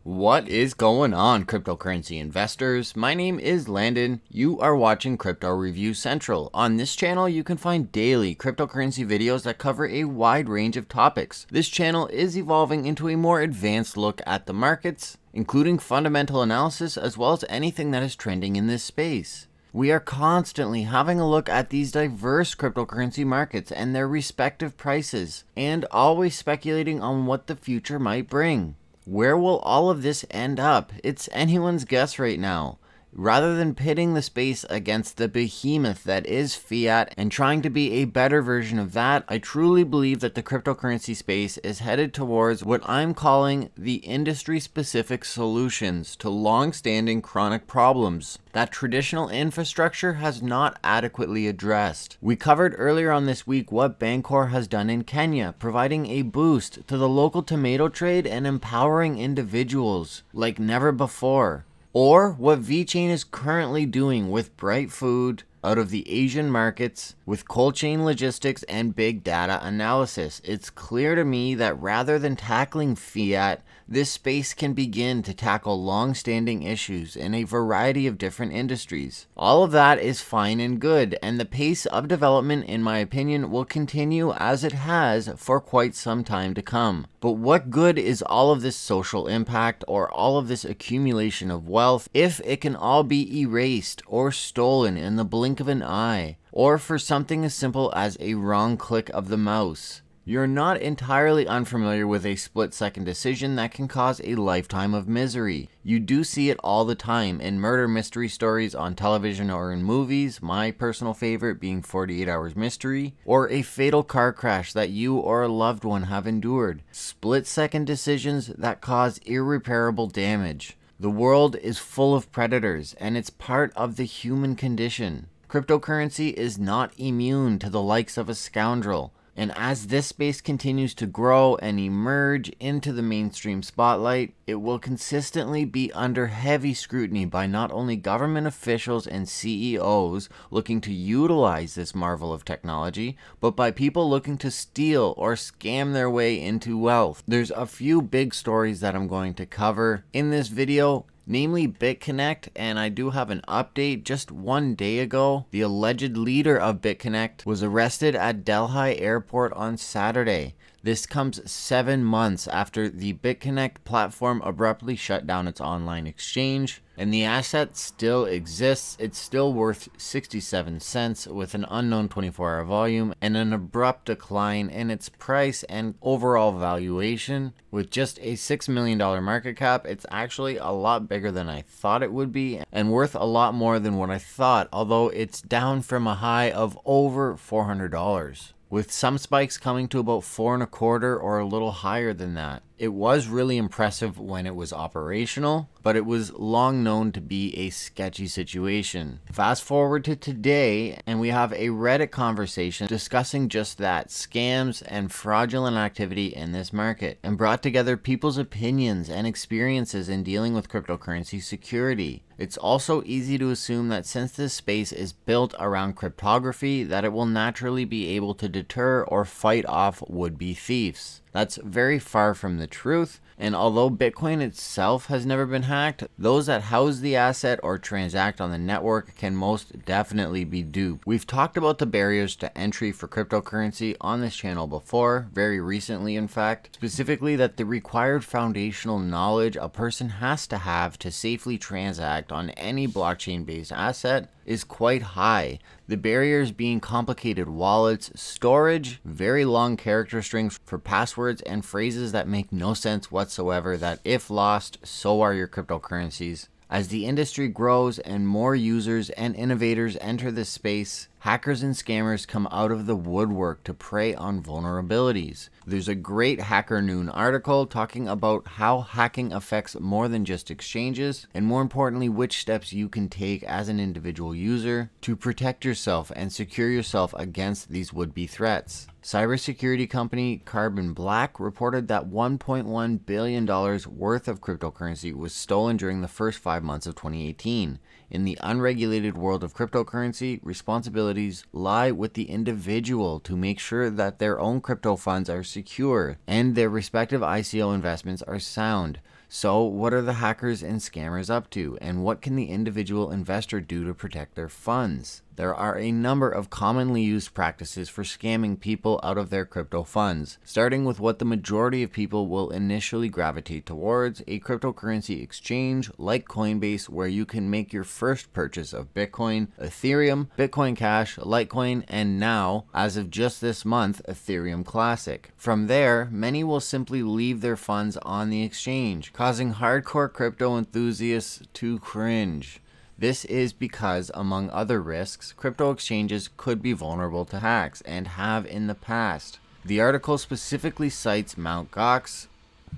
What is going on, cryptocurrency investors? My name is Landon. You are watching Crypto Review Central. On this channel, you can find daily cryptocurrency videos that cover a wide range of topics. This channel is evolving into a more advanced look at the markets, including fundamental analysis as well as anything that is trending in this space. We are constantly having a look at these diverse cryptocurrency markets and their respective prices, and always speculating on what the future might bring. Where will all of this end up? It's anyone's guess right now. Rather than pitting the space against the behemoth that is fiat and trying to be a better version of that, I truly believe that the cryptocurrency space is headed towards what I'm calling the industry-specific solutions to long-standing chronic problems that traditional infrastructure has not adequately addressed. We covered earlier on this week what Bancor has done in Kenya, providing a boost to the local tomato trade and empowering individuals like never before. Or what VeChain is currently doing with Bright Food out of the Asian markets with cold chain logistics and big data analysis. It's clear to me that rather than tackling fiat, this space can begin to tackle long-standing issues in a variety of different industries. All of that is fine and good, and the pace of development, in my opinion, will continue as it has for quite some time to come. But what good is all of this social impact or all of this accumulation of wealth if it can all be erased or stolen in the blink of an eye, or for something as simple as a wrong click of the mouse? You're not entirely unfamiliar with a split-second decision that can cause a lifetime of misery. You do see it all the time in murder mystery stories on television or in movies, my personal favorite being 48 Hours Mystery, or a fatal car crash that you or a loved one have endured. Split-second decisions that cause irreparable damage. The world is full of predators, and it's part of the human condition. Cryptocurrency is not immune to the likes of a scoundrel. And as this space continues to grow and emerge into the mainstream spotlight, it will consistently be under heavy scrutiny by not only government officials and CEOs looking to utilize this marvel of technology, but by people looking to steal or scam their way into wealth. There's a few big stories that I'm going to cover in this video, namely BitConnect, and I do have an update. Just one day ago, the alleged leader of BitConnect was arrested at Delhi Airport on Saturday. This comes 7 months after the BitConnect platform abruptly shut down its online exchange, and the asset still exists. It's still worth 67 cents with an unknown 24-hour volume and an abrupt decline in its price and overall valuation. With just a $6 million market cap, it's actually a lot bigger than I thought it would be and worth a lot more than what I thought, although it's down from a high of over $400. With some spikes coming to about 4.25 or a little higher than that. It was really impressive when it was operational, but it was long known to be a sketchy situation. Fast forward to today, and we have a Reddit conversation discussing just that, scams and fraudulent activity in this market, and brought together people's opinions and experiences in dealing with cryptocurrency security. It's also easy to assume that since this space is built around cryptography, that it will naturally be able to deter or fight off would-be thieves. That's very far from the truth, and although Bitcoin itself has never been hacked, those that house the asset or transact on the network can most definitely be duped. We've talked about the barriers to entry for cryptocurrency on this channel before, very recently in fact, specifically that the required foundational knowledge a person has to have to safely transact on any blockchain-based asset is quite high. The barriers being complicated wallets, storage, very long character strings for passwords, and phrases that make no sense whatsoever that if lost, so are your cryptocurrencies. As the industry grows and more users and innovators enter this space, hackers and scammers come out of the woodwork to prey on vulnerabilities. There's a great Hacker Noon article talking about how hacking affects more than just exchanges, and more importantly, which steps you can take as an individual user to protect yourself and secure yourself against these would-be threats. Cybersecurity company Carbon Black reported that $1.1 billion worth of cryptocurrency was stolen during the first 5 months of 2018. In the unregulated world of cryptocurrency, responsibilities lie with the individual to make sure that their own crypto funds are secure and their respective ICO investments are sound. So what are the hackers and scammers up to, and what can the individual investor do to protect their funds? There are a number of commonly used practices for scamming people out of their crypto funds, starting with what the majority of people will initially gravitate towards, a cryptocurrency exchange like Coinbase, where you can make your first purchase of Bitcoin, Ethereum, Bitcoin Cash, Litecoin, and now, as of just this month, Ethereum Classic. From there, many will simply leave their funds on the exchange, causing hardcore crypto enthusiasts to cringe. This is because, among other risks, crypto exchanges could be vulnerable to hacks and have in the past. The article specifically cites Mt. Gox,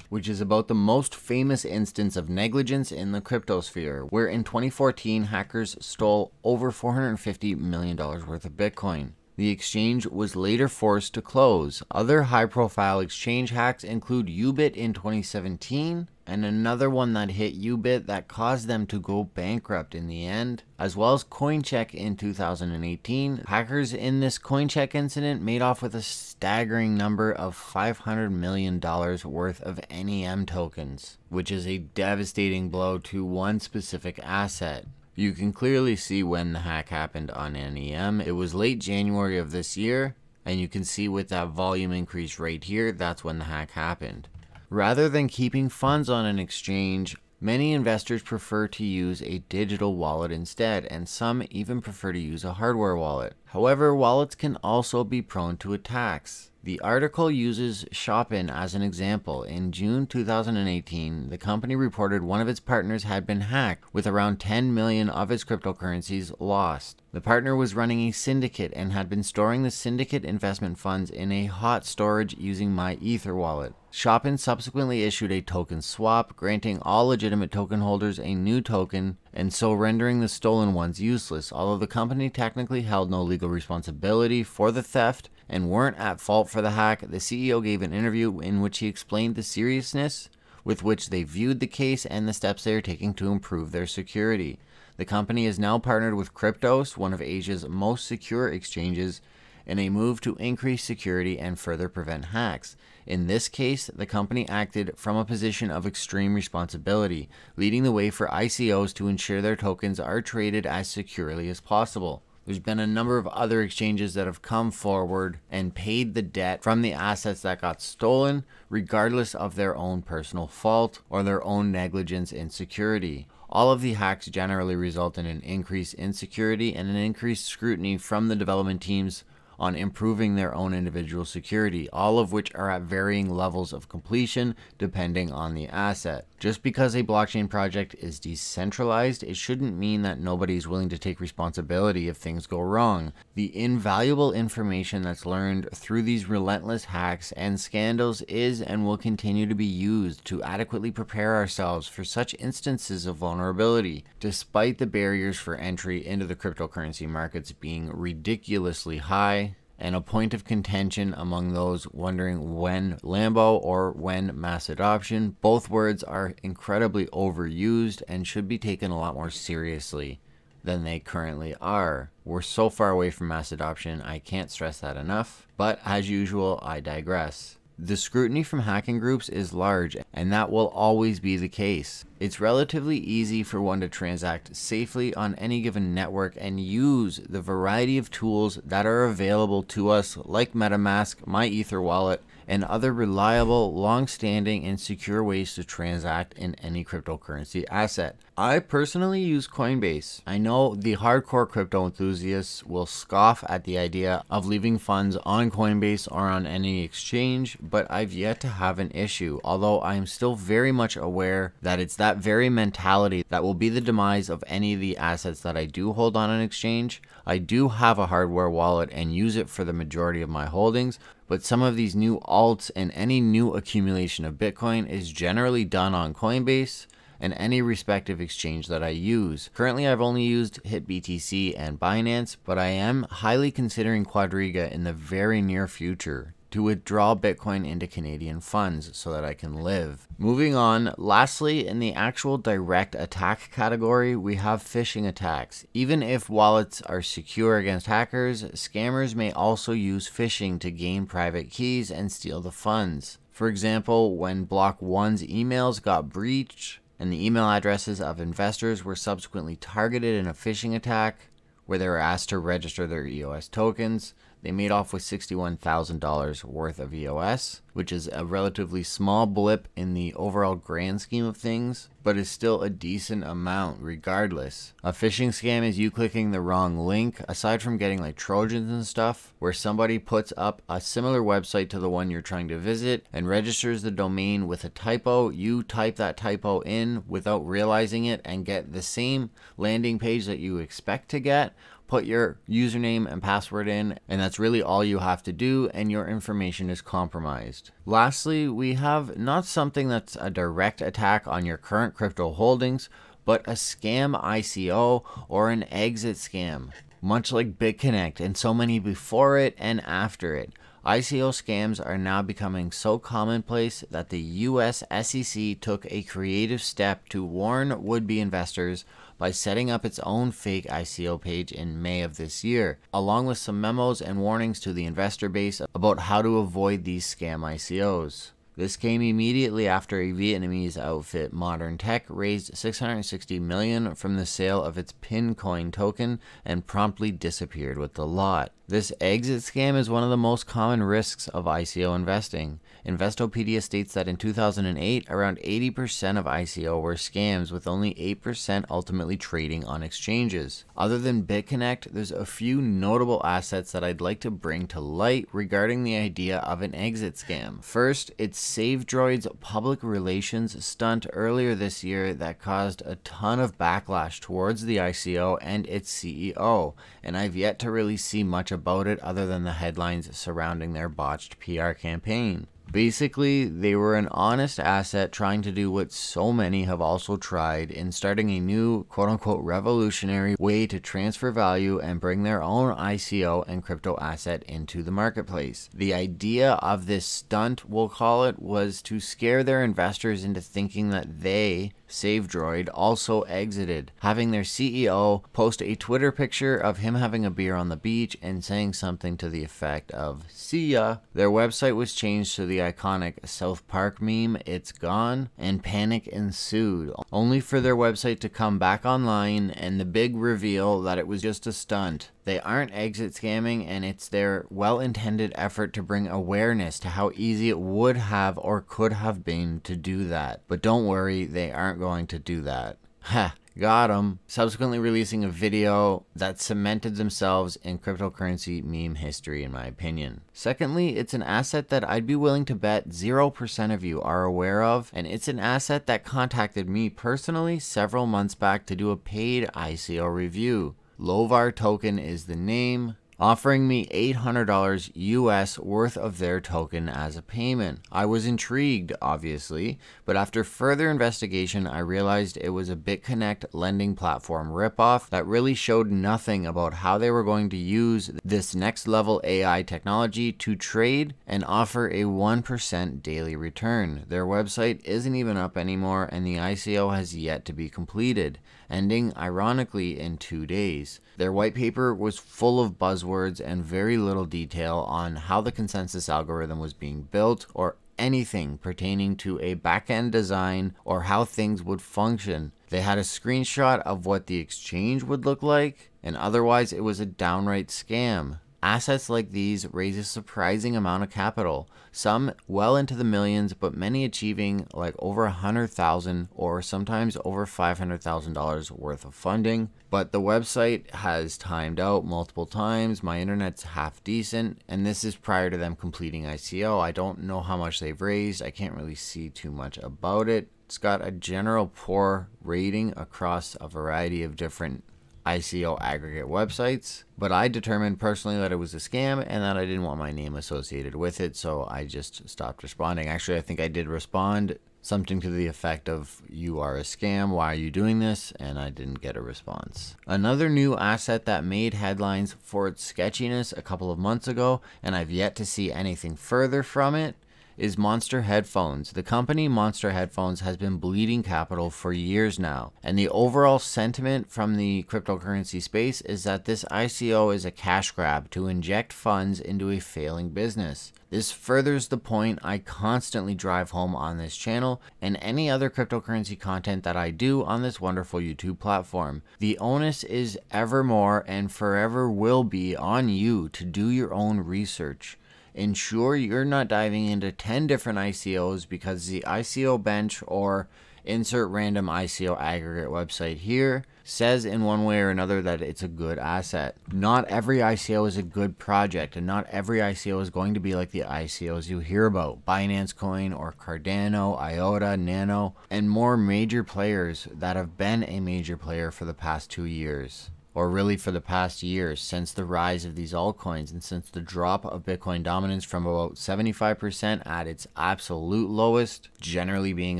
which is about the most famous instance of negligence in the cryptosphere, where in 2014 hackers stole over $450 million worth of Bitcoin. The exchange was later forced to close. Other high-profile exchange hacks include Ubit in 2017, and another one that hit Ubit that caused them to go bankrupt in the end, as well as Coincheck in 2018. Hackers in this Coincheck incident made off with a staggering number of $500 million worth of NEM tokens, which is a devastating blow to one specific asset. You can clearly see when the hack happened on NEM. It was late January of this year, and you can see with that volume increase right here, that's when the hack happened. Rather than keeping funds on an exchange, many investors prefer to use a digital wallet instead, and some even prefer to use a hardware wallet. However, wallets can also be prone to attacks. The article uses Shopin as an example. In June 2018, the company reported one of its partners had been hacked, with around 10 million of its cryptocurrencies lost. The partner was running a syndicate and had been storing the syndicate investment funds in a hot storage using My Ether wallet. Shopin subsequently issued a token swap, granting all legitimate token holders a new token, and so rendering the stolen ones useless. Although the company technically held no legal responsibility for the theft and weren't at fault for the hack, the CEO gave an interview in which he explained the seriousness with which they viewed the case and the steps they are taking to improve their security. The company is now partnered with Cryptos, one of Asia's most secure exchanges, in a move to increase security and further prevent hacks. In this case, the company acted from a position of extreme responsibility, leading the way for ICOs to ensure their tokens are traded as securely as possible. There's been a number of other exchanges that have come forward and paid the debt from the assets that got stolen, regardless of their own personal fault or their own negligence in security. All of the hacks generally result in an increase in security and an increased scrutiny from the development teams on improving their own individual security, all of which are at varying levels of completion depending on the asset. Just because a blockchain project is decentralized, it shouldn't mean that nobody is willing to take responsibility if things go wrong. The invaluable information that's learned through these relentless hacks and scandals is and will continue to be used to adequately prepare ourselves for such instances of vulnerability, despite the barriers for entry into the cryptocurrency markets being ridiculously high and a point of contention among those wondering when Lambo or when mass adoption. Both words are incredibly overused and should be taken a lot more seriously than they currently are. We're so far away from mass adoption, I can't stress that enough, but as usual, I digress. The scrutiny from hacking groups is large, and that will always be the case. It's relatively easy for one to transact safely on any given network and use the variety of tools that are available to us, like MetaMask, My Ether wallet, and other reliable, long-standing, and secure ways to transact in any cryptocurrency asset. I personally use Coinbase. I know the hardcore crypto enthusiasts will scoff at the idea of leaving funds on Coinbase or on any exchange, but I've yet to have an issue, although I am still very much aware that it's that very mentality that will be the demise of any of the assets that I do hold on an exchange. I do have a hardware wallet and use it for the majority of my holdings, but some of these new alts and any new accumulation of Bitcoin is generally done on Coinbase and any respective exchange that I use. Currently, I've only used HitBTC and Binance, but I am highly considering Quadriga in the very near future to withdraw Bitcoin into Canadian funds so that I can live. Moving on, lastly, in the actual direct attack category, we have phishing attacks. Even if wallets are secure against hackers, scammers may also use phishing to gain private keys and steal the funds. For example, when Block 1's emails got breached and the email addresses of investors were subsequently targeted in a phishing attack where they were asked to register their EOS tokens, they made off with $61,000 worth of EOS, which is a relatively small blip in the overall grand scheme of things, but is still a decent amount regardless. A phishing scam is you clicking the wrong link, aside from getting like Trojans and stuff, where somebody puts up a similar website to the one you're trying to visit and registers the domain with a typo. You type that typo in without realizing it and get the same landing page that you expect to get. Put your username and password in, and that's really all you have to do, and your information is compromised. Lastly, we have not something that's a direct attack on your current crypto holdings, but a scam ICO or an exit scam. Much like BitConnect and so many before it and after it, ICO scams are now becoming so commonplace that the US SEC took a creative step to warn would-be investors by setting up its own fake ICO page in May of this year, along with some memos and warnings to the investor base about how to avoid these scam ICOs. This came immediately after a Vietnamese outfit, Modern Tech, raised $660 million from the sale of its Pincoin token and promptly disappeared with the lot. This exit scam is one of the most common risks of ICO investing. Investopedia states that in 2008, around 80% of ICO were scams, with only 8% ultimately trading on exchanges. Other than BitConnect, there's a few notable assets that I'd like to bring to light regarding the idea of an exit scam. First, it's SaveDroid's public relations stunt earlier this year that caused a ton of backlash towards the ICO and its CEO, and I've yet to really see much about it other than the headlines surrounding their botched PR campaign. Basically, they were an honest asset trying to do what so many have also tried in starting a new quote-unquote revolutionary way to transfer value and bring their own ICO and crypto asset into the marketplace. The idea of this stunt, we'll call it, was to scare their investors into thinking that they, SaveDroid, also exited, having their CEO post a Twitter picture of him having a beer on the beach and saying something to the effect of "see ya." Their website was changed to the iconic South Park meme, "it's gone," and panic ensued, only for their website to come back online and the big reveal that it was just a stunt. They aren't exit scamming, and it's their well-intended effort to bring awareness to how easy it would have or could have been to do that. But don't worry, they aren't going to do that. Ha! Got 'em. Subsequently releasing a video that cemented themselves in cryptocurrency meme history, in my opinion. Secondly, it's an asset that I'd be willing to bet 0% of you are aware of, and it's an asset that contacted me personally several months back to do a paid ICO review. Lovar token is the name, offering me $800 US worth of their token as a payment. I was intrigued, obviously, but after further investigation, I realized it was a BitConnect lending platform ripoff that really showed nothing about how they were going to use this next level AI technology to trade and offer a 1% daily return. Their website isn't even up anymore, and the ICO has yet to be completed, ending ironically in 2 days. Their white paper was full of buzzwords and very little detail on how the consensus algorithm was being built or anything pertaining to a back-end design or how things would function. They had a screenshot of what the exchange would look like, and otherwise it was a downright scam. Assets like these raise a surprising amount of capital, some well into the millions, but many achieving like over $100,000 or sometimes over $500,000 worth of funding. But the website has timed out multiple times, my internet's half decent, and this is prior to them completing ICO. I don't know how much they've raised, I can't really see too much about it. It's got a general poor rating across a variety of different ICO aggregate websites, but I determined personally that it was a scam and that I didn't want my name associated with it, so I just stopped responding. Actually, I think I did respond, something to the effect of, "you are a scam, why are you doing this?" and I didn't get a response. Another new asset that made headlines for its sketchiness a couple of months ago, and I've yet to see anything further from it, is Monster Headphones. The company Monster Headphones has been bleeding capital for years now, and the overall sentiment from the cryptocurrency space is that this ICO is a cash grab to inject funds into a failing business. This furthers the point I constantly drive home on this channel and any other cryptocurrency content that I do on this wonderful YouTube platform. The onus is ever more and forever will be on you to do your own research. Ensure you're not diving into 10 different ICOs because the ICO bench or insert random ICO aggregate website here says in one way or another that it's a good asset. Not every ICO is a good project, and not every ICO is going to be like the ICOs you hear about, Binance Coin or Cardano, IOTA, Nano, and more major players that have been a major player for the past 2 years. Or really for the past years, since the rise of these altcoins and since the drop of Bitcoin dominance from about 75% at its absolute lowest, generally being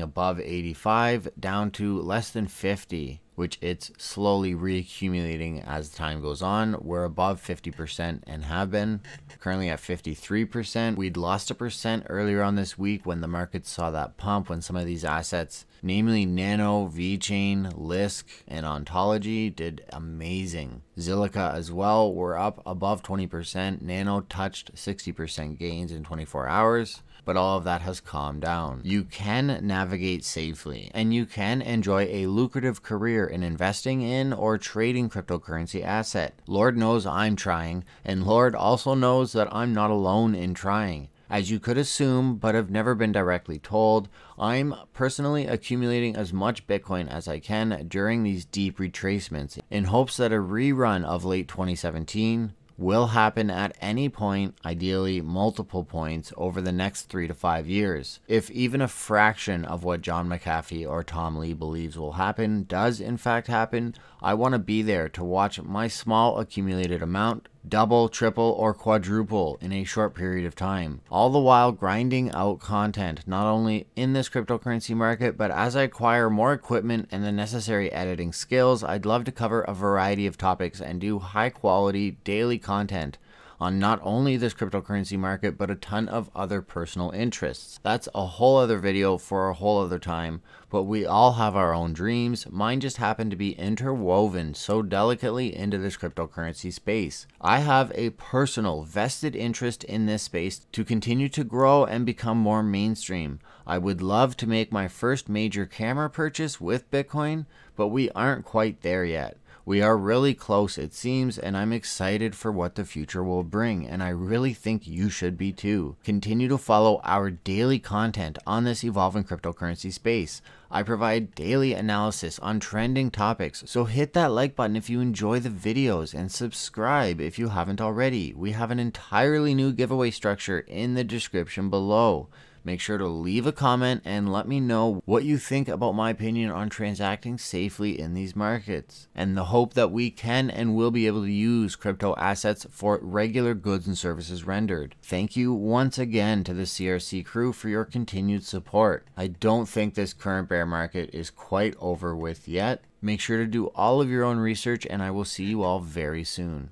above 85, down to less than 50, which it's slowly reaccumulating as time goes on. We're above 50% and have been currently at 53%. We'd lost 1% earlier on this week when the market saw that pump, when some of these assets, namely Nano, VeChain, Lisk, and Ontology, did amazing. Zilliqa as well were up above 20%. Nano touched 60% gains in 24 hours. But all of that has calmed down. You can navigate safely, and you can enjoy a lucrative career in investing in or trading cryptocurrency asset. Lord knows I'm trying, and Lord also knows that I'm not alone in trying. As you could assume, but have never been directly told, I'm personally accumulating as much Bitcoin as I can during these deep retracements in hopes that a rerun of late 2017 will happen at any point, ideally multiple points, over the next 3 to 5 years. If even a fraction of what John McAfee or Tom Lee believes will happen does in fact happen, I want to be there to watch my small accumulated amount double, triple, or quadruple in a short period of time, all the while grinding out content not only in this cryptocurrency market, but as I acquire more equipment and the necessary editing skills, I'd love to cover a variety of topics and do high quality daily content on not only this cryptocurrency market, but a ton of other personal interests. That's a whole other video for a whole other time, but we all have our own dreams. Mine just happen to be interwoven so delicately into this cryptocurrency space. I have a personal vested interest in this space to continue to grow and become more mainstream. I would love to make my first major camera purchase with Bitcoin, but we aren't quite there yet. We are really close, it seems, and I'm excited for what the future will bring, and I really think you should be too. Continue to follow our daily content on this evolving cryptocurrency space. I provide daily analysis on trending topics, so hit that like button if you enjoy the videos and subscribe if you haven't already. We have an entirely new giveaway structure in the description below. Make sure to leave a comment and let me know what you think about my opinion on transacting safely in these markets, and the hope that we can and will be able to use crypto assets for regular goods and services rendered. Thank you once again to the CRC crew for your continued support. I don't think this current bear market is quite over with yet. Make sure to do all of your own research, and I will see you all very soon.